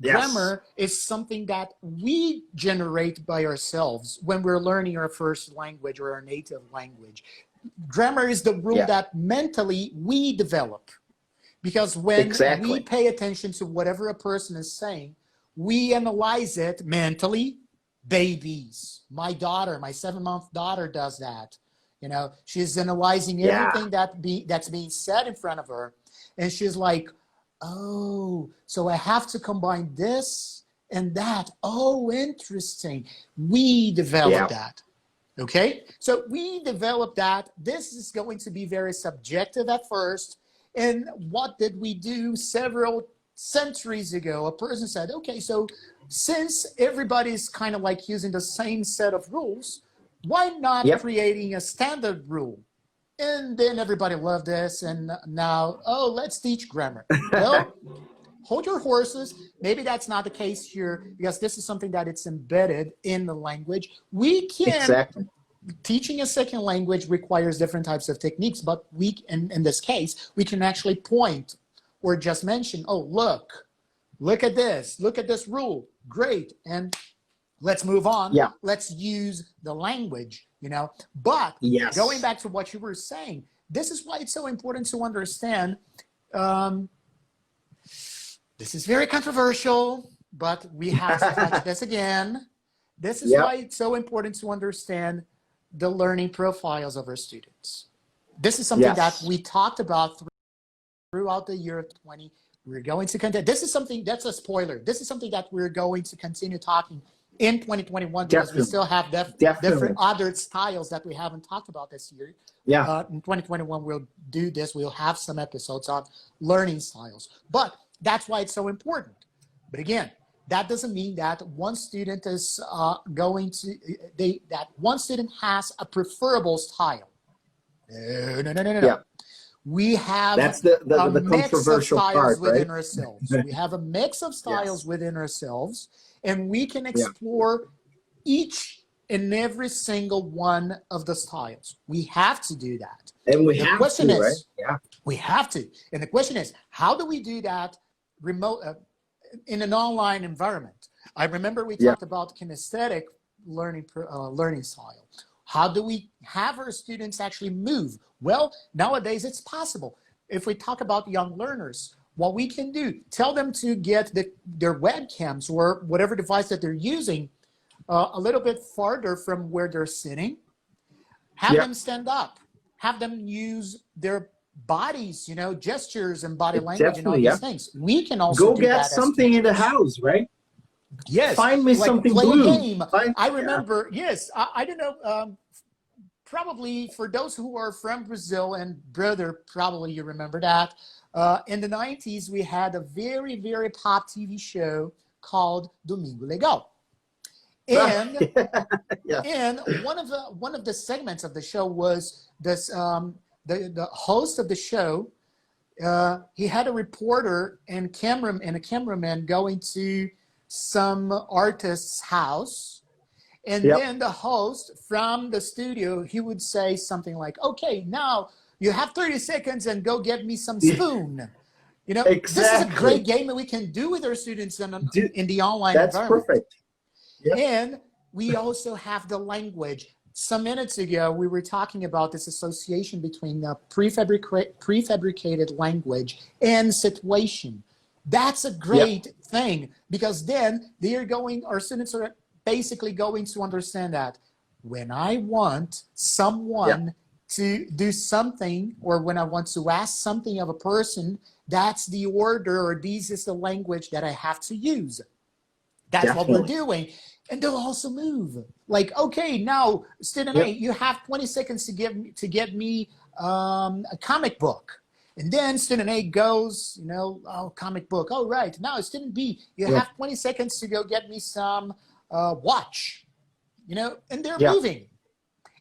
Yes. Grammar is something that we generate by ourselves when we're learning our first language or our native language. Grammar is the rule that mentally we develop, because when we pay attention to whatever a person is saying, we analyze it mentally. Babies, my daughter, my 7-month daughter does that. You know, she's analyzing everything that's being said in front of her, and she's like, oh, so I have to combine this and that. Oh, interesting. We develop that. Okay, so we developed that. This is going to be very subjective at first. And what did we do several centuries ago? A person said, okay, so since everybody's kind of like using the same set of rules, why not creating a standard rule? And then everybody loved this. And now, oh, let's teach grammar. Well, hold your horses. Maybe that's not the case here, because this is something that it's embedded in the language. We can, teaching a second language requires different types of techniques, but we, in this case, we can actually point or just mention, oh, look at this rule. Great. And let's move on. Yeah. Let's use the language, you know. But going back to what you were saying, this is why it's so important to understand. This is very controversial, but we have to touch this again. This is why it's so important to understand the learning profiles of our students. This is something that we talked about throughout the year of 20. We're going to continue. This is something that's a spoiler. This is something that we're going to continue talking in 2021, because we still have different other styles that we haven't talked about this year. In 2021, we'll do this. We'll have some episodes on learning styles. But that's why it's so important. But again, that doesn't mean that one student is that one student has a preferable style. No. We have the mix of controversial styles part, within ourselves. We have a mix of styles within ourselves, and we can explore each and every single one of the styles. We have to do that. And the question is, we have to. And the question is, how do we do that remote in an online environment? I remember we talked about kinesthetic learning style. How do we have our students actually move? Well, nowadays it's possible. If we talk about young learners, what we can do, tell them to get their webcams or whatever device that they're using a little bit farther from where they're sitting. Have them stand up. Have them use their bodies, you know, gestures and body language and all these things. We can also go get something in the house, right? Yes. Find me something play blue. A game. I remember, I don't know, probably for those who are from Brazil, and brother, probably you remember that. In the 90s, we had a very, very pop TV show called Domingo Legal. And and one of the segments of the show was this the host of the show, he had a reporter and a cameraman going to some artist's house, and then the host from the studio, he would say something like, okay, now you have 30 seconds and go get me some spoon. You know, this is a great game that we can do with our students in the online environment. That's perfect. And we also have the language. Some minutes ago, we were talking about this association between the prefabricated language and situation. That's a great thing, because then our students are basically going to understand that when I want someone to do something, or when I want to ask something of a person, that's the order, or this is the language that I have to use. That's what we're doing. And they'll also move. Like, okay, now, student A, you have 20 seconds to get me a comic book. And then student A goes, you know, oh, comic book. Oh, right. Now, student B, you have 20 seconds to go get me some watch. You know, and they're moving.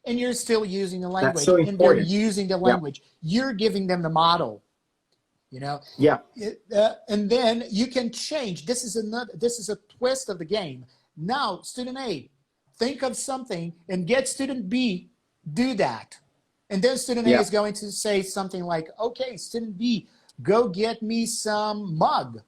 and you're still using the That's language, so and they're important. using the Yeah. language. You're giving them the model, you know. Yeah. And then you can change. This is a twist of the game. Now, student A, think of something and get student B do that. And then student A Yeah. is going to say something like, okay, student B, go get me some mug.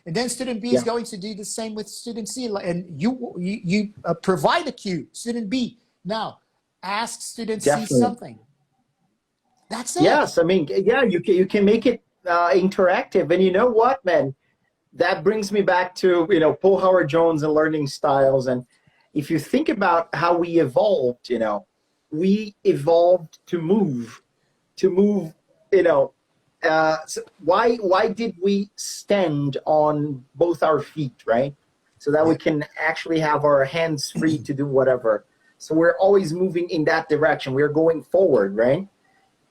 And then student B is Yeah. going to do the same with student C. And you provide a cue. Student B, now ask student C Definitely. something. That's it. Yes, I mean, yeah, you can make it interactive. And you know what, man? That brings me back to, you know, Paul Howard Jones and learning styles. And if you think about how we evolved, you know, we evolved to move, you know. So why did we stand on both our feet, right? So that we can actually have our hands free to do whatever. So we're always moving in that direction. We're going forward, right?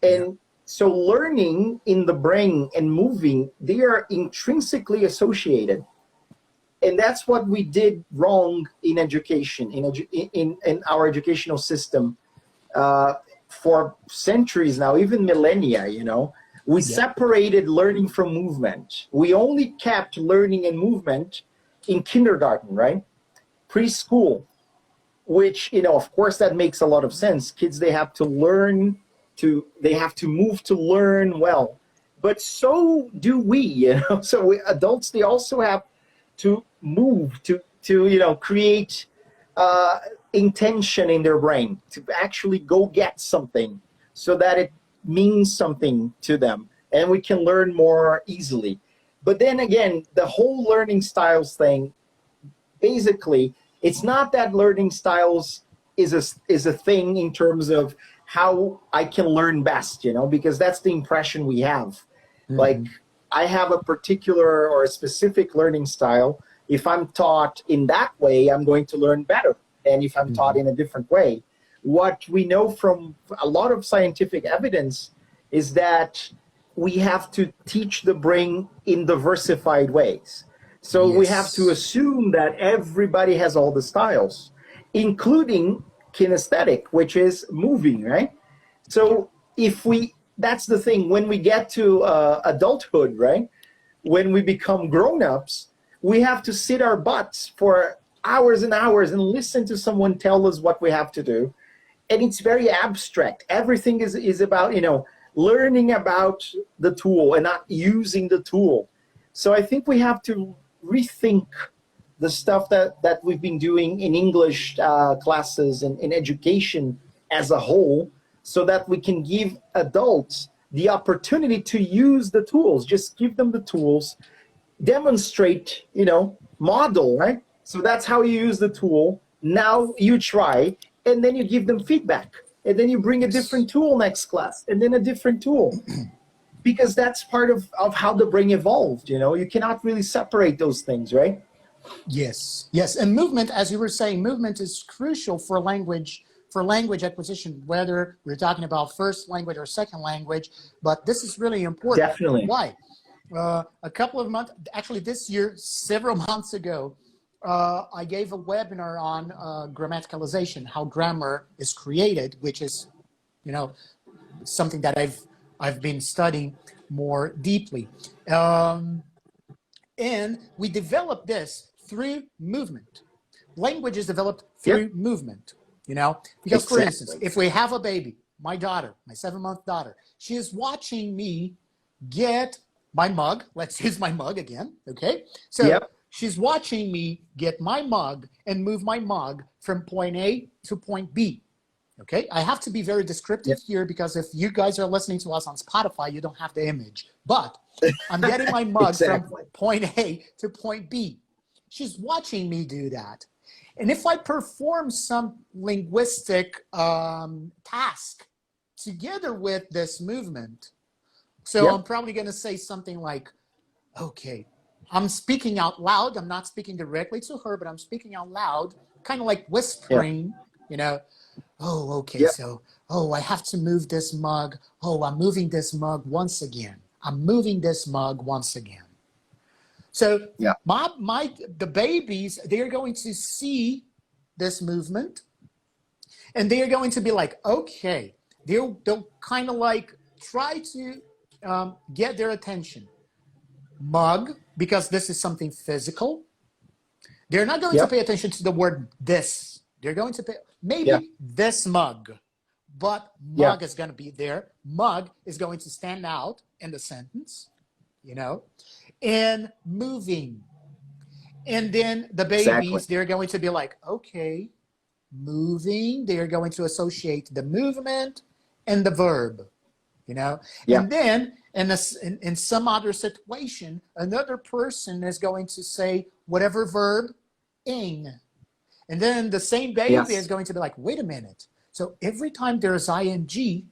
And so learning in the brain and moving, they are intrinsically associated. And that's what we did wrong in education, in our educational system for centuries now, even millennia, you know. We separated learning from movement. We only kept learning and movement in kindergarten, right? Preschool, which, you know, of course that makes a lot of sense. Kids, they have to learn they have to move to learn well. But so do we, you know. So we adults, they also have to move to you know, create intention in their brain to actually go get something so that it means something to them and we can learn more easily. But then again, the whole learning styles thing, basically, it's not that learning styles is a thing in terms of how I can learn best, you know, because that's the impression we have. Mm-hmm. Like, I have a particular or a specific learning style. If I'm taught in that way, I'm going to learn better. And if I'm taught in a different way, what we know from a lot of scientific evidence is that we have to teach the brain in diversified ways. So we have to assume that everybody has all the styles, including kinesthetic, which is moving, right? So that's the thing, when we get to adulthood, right? When we become grown-ups, we have to sit our butts for hours and hours and listen to someone tell us what we have to do. And it's very abstract. Everything is about, you know, learning about the tool and not using the tool. So I think we have to rethink the stuff that we've been doing in English classes and in education as a whole, so that we can give adults the opportunity to use the tools. Just give them the tools, demonstrate, you know, model, right? So that's how you use the tool. Now you try, and then you give them feedback. And then you bring a different tool next class, and then a different tool. Because that's part of how the brain evolved, you know? You cannot really separate those things, right? Yes, yes. And movement, as you were saying, movement is crucial for language acquisition, whether we're talking about first language or second language. But this is really important. Definitely. Why? A couple of months, actually this year, several months ago, I gave a webinar on grammaticalization, how grammar is created, which is, you know, something that I've been studying more deeply. And we developed this through movement. Language is developed through movement, you know, because for instance, if we have a baby, my daughter, my 7-month daughter, she is watching me get my mug. Let's use my mug again. Okay. So she's watching me get my mug and move my mug from point A to point B. Okay, I have to be very descriptive here, because if you guys are listening to us on Spotify, you don't have the image. But I'm getting my mug from point A to point B. She's watching me do that. And if I perform some linguistic task together with this movement, so I'm probably going to say something like, okay, I'm speaking out loud. I'm not speaking directly to her, but I'm speaking out loud, kind of like whispering, you know. Oh, okay, so, I have to move this mug. Oh, I'm moving this mug once again. I'm moving this mug once again. So the babies, they're going to see this movement, And they're going to be like, okay, they'll kind of like try to get their attention. Mug, because this is something physical. They're not going to pay attention to the word this. They're going to pay maybe this mug, but mug is going to be there. Mug is going to stand out in the sentence, you know, and moving. And then the babies, they're going to be like, okay, moving. They're going to associate the movement and the verb, you know. And then in some other situation, another person is going to say whatever verb, ing. And then the same baby is going to be like, wait a minute. So every time there's ing,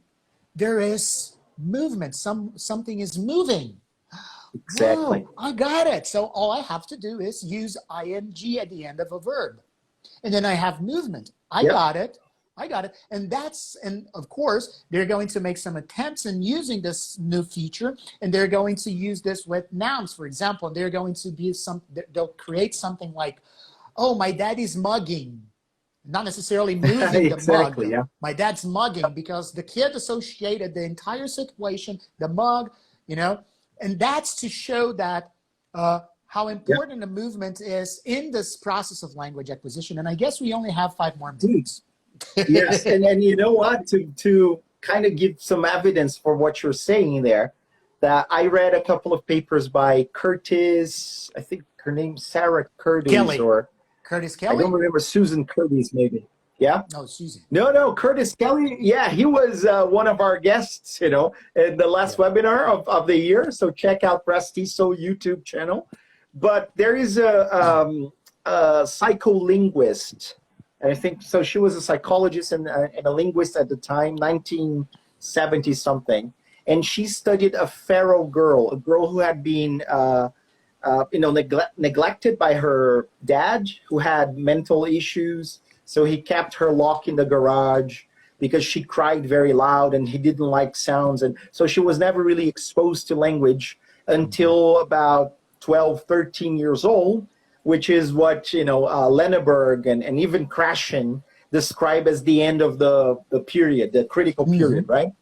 there is movement. Something is moving. Exactly. Whoa, I got it. So all I have to do is use ing at the end of a verb. And then I have movement. I got it. And of course, they're going to make some attempts in using this new feature, and they're going to use this with nouns, for example. They're going to be they'll create something like, oh, my dad is mugging. Not necessarily moving the mug. Yeah. My dad's mugging, because the kid associated the entire situation, the mug, you know, and that's to show that how important the movement is in this process of language acquisition. And I guess we only have 5 more minutes. Yes, and you know what? To kind of give some evidence for what you're saying there, that I read a couple of papers by Curtis, I think her name's Sarah Curtis, or Curtis Kelly? I don't remember, Susan Curtis maybe. Yeah? No, Susan. No, Curtis Kelly. Yeah, he was one of our guests, you know, in the last webinar of the year. So check out Prestiso YouTube channel. But there is a psycholinguist. I think so. She was a psychologist and a linguist at the time, 1970 something, and she studied a feral girl, a girl who had been, neglected by her dad, who had mental issues. So he kept her locked in the garage because she cried very loud, and he didn't like sounds, and so she was never really exposed to language until about 12, 13 years old. Which is what, you know, Lenneberg and even Krashen describe as the end of the period, the critical period, right?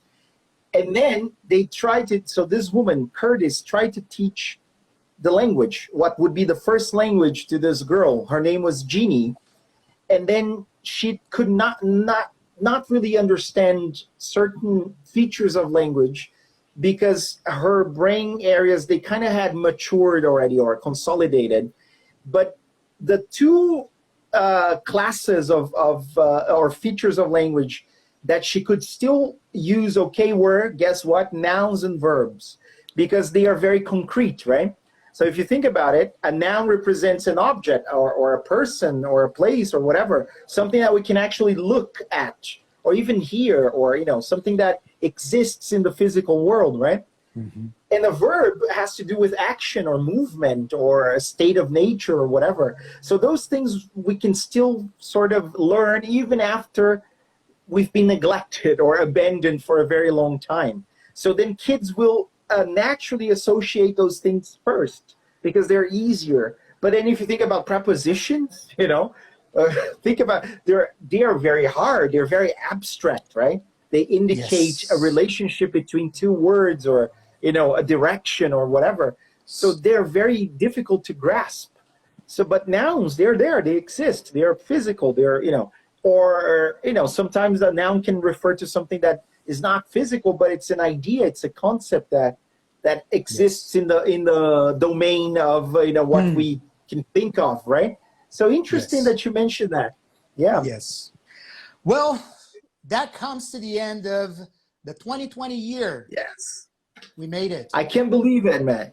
And then they tried to, so this woman, Curtis, tried to teach the language, what would be the first language to this girl. Her name was Jeannie. And then she could not really understand certain features of language because her brain areas, they kind of had matured already or consolidated. But the two classes or features of language that she could still use were, guess what? Nouns and verbs, because they are very concrete, right? So if you think about it, a noun represents an object or a person or a place or whatever, something that we can actually look at or even hear, or, you know, something that exists in the physical world, right? And a verb has to do with action or movement or a state of nature or whatever. So those things we can still sort of learn even after we've been neglected or abandoned for a very long time. So then kids will naturally associate those things first because they're easier. But then if you think about prepositions, you know, think about, they are very hard. They're very abstract, right? They indicate a relationship between two words or, you know, a direction or whatever. So they're very difficult to grasp. So, but nouns, they're there, they exist, they're physical, they're, you know, or, you know, sometimes a noun can refer to something that is not physical, but it's an idea, it's a concept that exists in the domain of, you know, what we can think of, right? So interesting that you mentioned that. Yeah. Yes. Well, that comes to the end of the 2020 year. Yes. We made it. I can't believe it, man.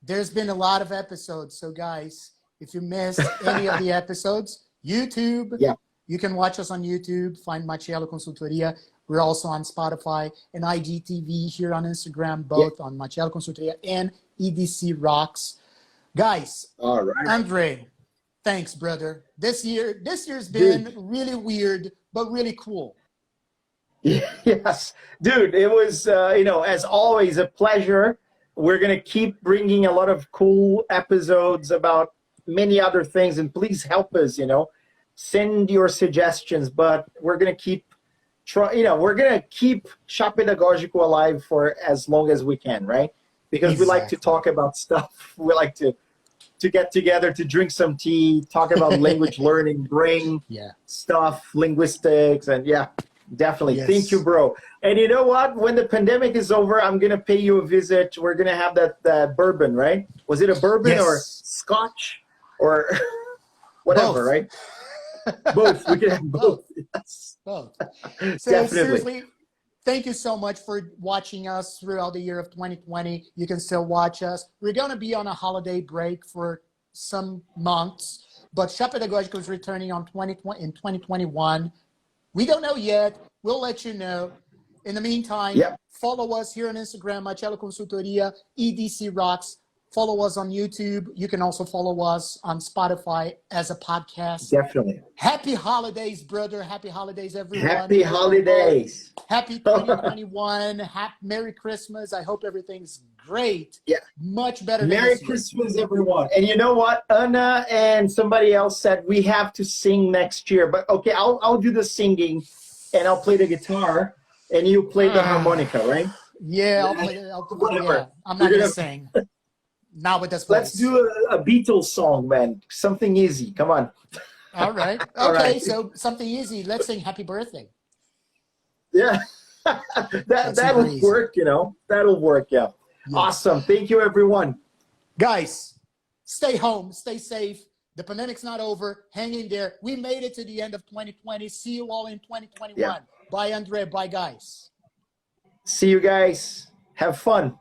There's been a lot of episodes. So guys, if you missed any of the episodes, YouTube, you can watch us on YouTube, find Marcelo Consultoria. We're also on Spotify and IGTV, here on Instagram, both on Marcelo Consultoria and EDC Rocks. Guys, all right. Andre, thanks, brother. This year's been really weird, but really cool. Yes, dude, it was, you know, as always, a pleasure. We're going to keep bringing a lot of cool episodes about many other things, and please help us, you know, Send your suggestions, but we're gonna keep we're gonna keep Chá Pedagógico alive for as long as we can, right? Because we like to talk about stuff. We like to get together, to drink some tea, talk about language learning, bring stuff, linguistics, and definitely. Yes. Thank you, bro. And you know what? When the pandemic is over, I'm gonna pay you a visit. We're gonna have that bourbon, right? Was it a bourbon or scotch or whatever, Both. right? Both. We can have both. Yes. Both. So Definitely. seriously, thank you so much for watching us throughout the year of 2020. You can still watch us. We're going to be on a holiday break for some months, but Chá Pedagógico is returning in 2021. We don't know yet. We'll let you know. In the meantime, follow us here on Instagram, Marcelo Consultoria, EDC Rocks. Follow us on YouTube. You can also follow us on Spotify as a podcast. Definitely. Happy holidays, brother. Happy holidays, everyone. Happy holidays. Happy 2021. Merry Christmas. I hope everything's great. Yeah. Much better than Merry Christmas, everyone. And you know what? Anna and somebody else said we have to sing next year. But okay, I'll do the singing and I'll play the guitar and you play the harmonica, right? Yeah, whatever. I'm not going to sing. Not with this voice. Let's do a Beatles song, man. Something easy. Come on. All right. Okay, All right. So something easy. Let's sing Happy Birthday. Yeah. That'll work, That'll work, yeah. Awesome. Thank you, everyone. Guys, stay home. Stay safe. The pandemic's not over. Hang in there. We made it to the end of 2020. See you all in 2021. Yeah. Bye, Andre. Bye, guys. See you guys. Have fun.